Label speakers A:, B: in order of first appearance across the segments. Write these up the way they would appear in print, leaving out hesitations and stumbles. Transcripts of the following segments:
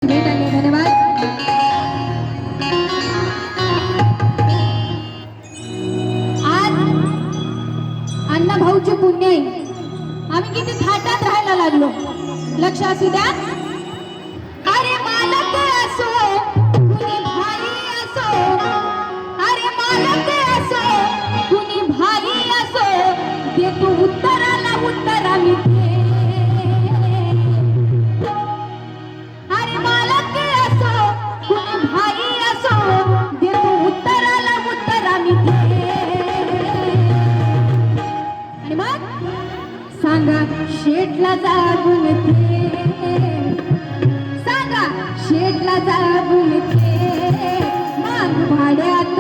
A: धन्यवाद. आज अण्णा भाऊची पुण्य आहे. आम्ही किती थाटात राहायला लागलो. लक्ष असू द्या. अरे मालक असो कुणी भाई असो, अरे मालक असो कुणी भाई असो, देतो उत्तराला उत्तर आम्ही. अरे मालक असो कुणी भाई असो, देतो उत्तराला उत्तर आम्ही. आणि मग सांगा शेठला जागून ते, सांगा शेठला जागून ते, माग भाड्यात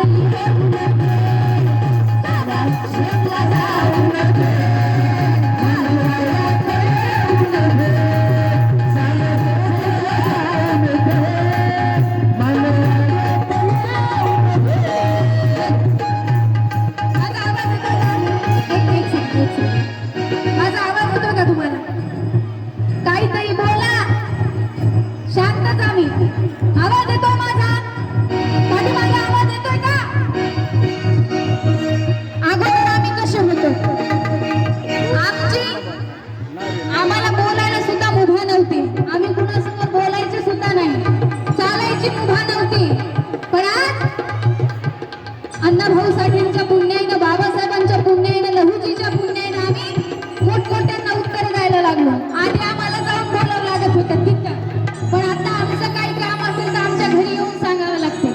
A: सांगा शेठला जागून ते, माग भाड्यात माझा आवाज होतो का तुम्हाला? काहीतरी बोला. शांतच आम्ही. आवाज येतो माझा? पाठीमागे आवाज येतोय का? अगोदर आम्ही कसे होतो? आम्हाला बोलायला सुद्धा मुभा नव्हती. आम्ही कुणासमोर बोलायचे सुद्धा नाही, चालायची मुभा नव्हती. पण आज अण्णाभाऊ साठेंच्या पुण्याईनं, बाबासाहेबांच्या पुण्याईनं, लहूजीच्या पुण्याईनं आम्ही मोठमोठ्यांना उत्तर द्यायला लागलो. आधी आम्हाला जाऊन बोलावं लागत होतं तिथं, पण आता आमचं काही काम असेल तर आमच्या घरी येऊन सांगावं लागते.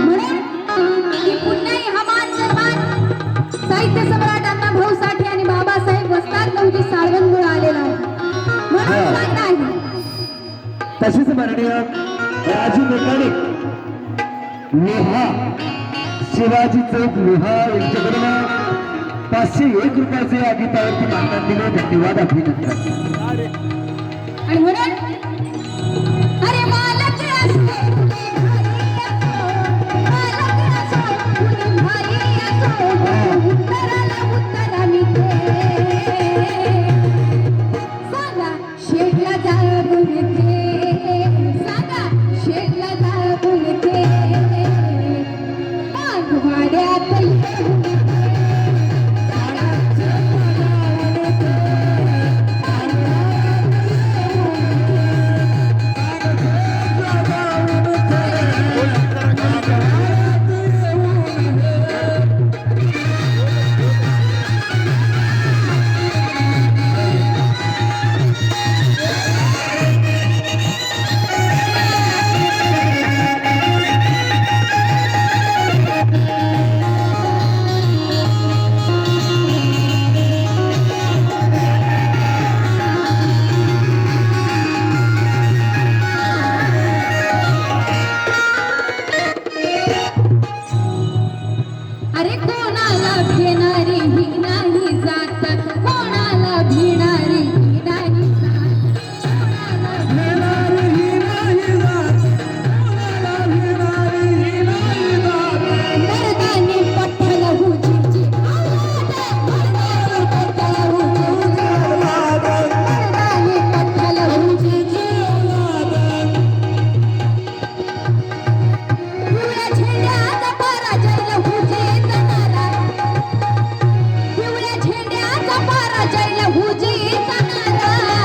A: म्हणून ही पुण्याई हा मान सन्मान साहित्य सम्राट अण्णाभाऊ साठे आणि बाबासाहेब वस्ताद लहूजी साळवंतमुळे आलेला आहे. म्हणून सांगता आहे.
B: तशीच माननीय राजू मेकॅनिक नेहा शिवाजी चौक नेहा यांच्याकडून 501 रुपयाचे गीतावरती मानधन दिले. धन्यवाद, अभिनंदन.
A: आणि म्हणून अरे मालक असो कुणी भाई असो, मालक असो कुणी भाई असो, उत्तराला उत्तर आम्ही दे. सांगा शेठला जागून दे, सांगा शेठला जागून दे, माग भाड्यात अरे कोणाला भेणारी ही नाही जात, कोणाला भिणारी ही नाही जात, कोणाला भेणारी ही नाही जात, कोणाला भिणारी ही नाही जात. मर्दानी पठ्ठल हुजीची आवाज, मर्दानी पठ्ठल हुजीची आवाज, मर्दानी पठ्ठल हुजीची आवाज. पिवळ्या झेंड्याचा पराजय लहूजीचा नारा, पिवळ्या झेंड्याचा पराजय लहूजीचा नारा,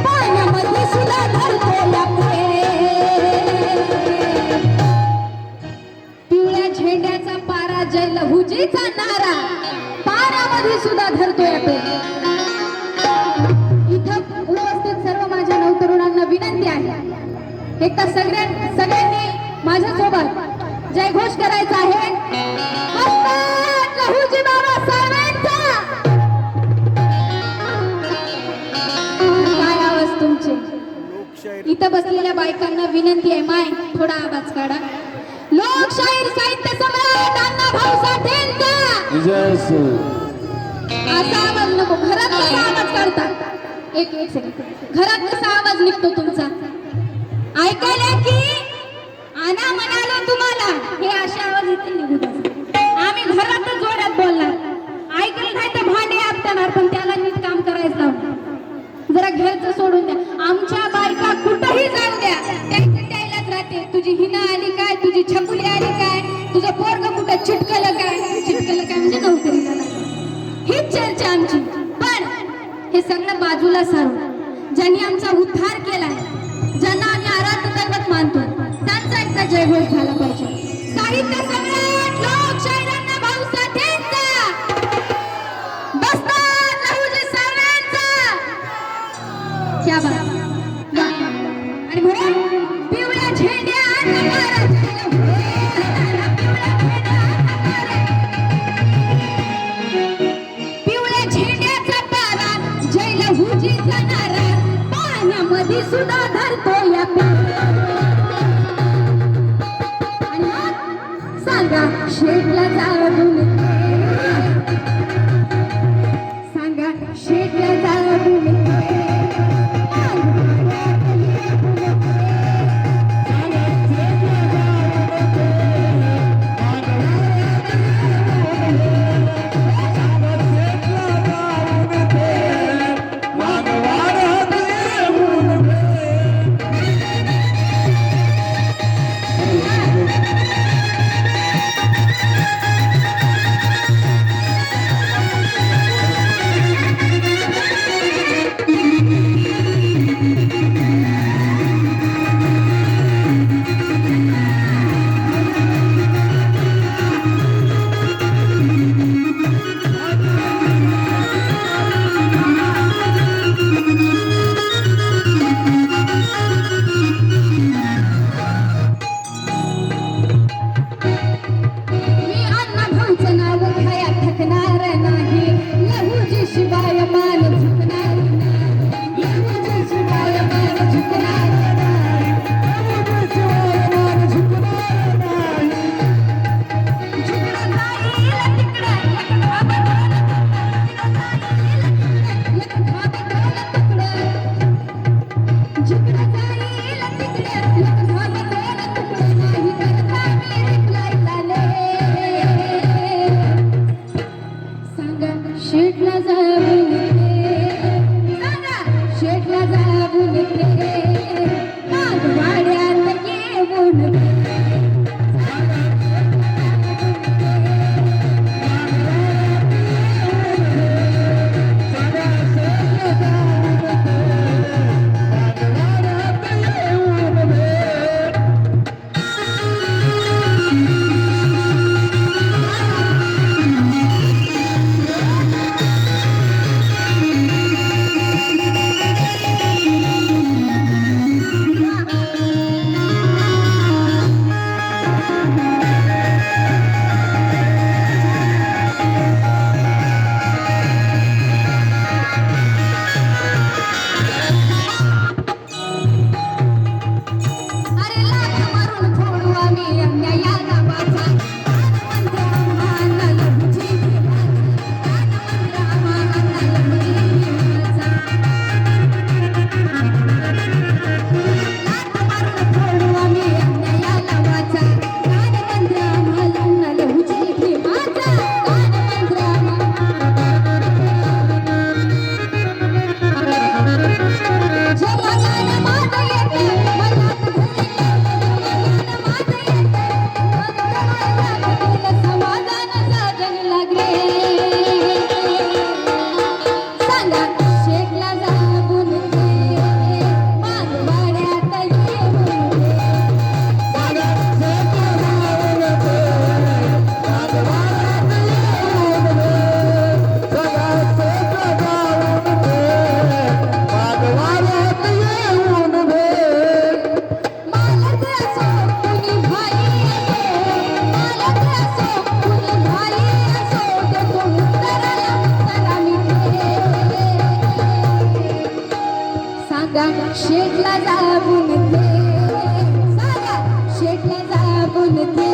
A: पाण्यामध्ये सुद्धा धरतो लागते. पिवळ्या झेंड्याचा पराजय लहूजीचा नारा, पाण्यामध्ये सुद्धा धरतोय आपण. इथं उपस्थित सर्व माझ्या नवतरुणांना विनंती आहे, एकदा सगळ्यांनी माझ्यासोबत जयघोष करायचा आहे. वस्ताद लहूजी बाबासाहेबांचा. काय आवाज तुमचे? इथं बसलेल्या बायकांना विनंती आहे, माय थोडा आवाज काढा. लोकशाहीर साहित्य सम्राट अण्णाभाऊ साठेंचा असा आवाज नको. घरात कसा आवाज काढता? एक सेकंड. घरात कसा आवाज निघतो तुमचा? ऐकायला की आना म्हणालो तुम्हाला, हे असे आवाज इथे निघू द्या. आम्ही घरातच जोरात बोलणार. ऐकलं नाही तर भांडे आपटणार, पण त्याला नीट काम करायचं. जरा घ्यायचं सोडून द्या. आमच्या बायका उद्धार केलाय, ज्यांना आम्ही आराध्य दैवत मानतो, त्यांचा एकदा जयघोष झाला पाहिजे. साहित्य सम्राट लोकशाहीर अण्णा भाऊ साठेंचा, बस्ताद लहुजी साळवेंचा. क्या बात. वा. आणि म्हणून पिवळ्या झेंड्या नकारा पिवळ्या झेंड्याचा पारा जय लहुजीचा नारा पाण्यामध्ये सुद्धा धरतो या आणि मग सांगा शेतला जाऊन सांगा शेतला जाऊन शेटला जाऊन वाड्यात येऊन शेटला जाऊन दे सांगा शेटला जाऊन दे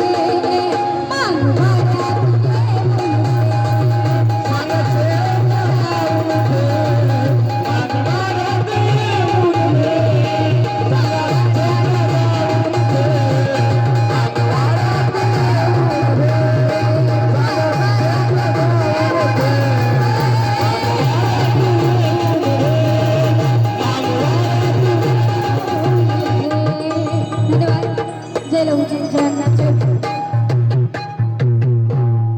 A: धन्यवाद. जय लहुजी जय अण्णाचे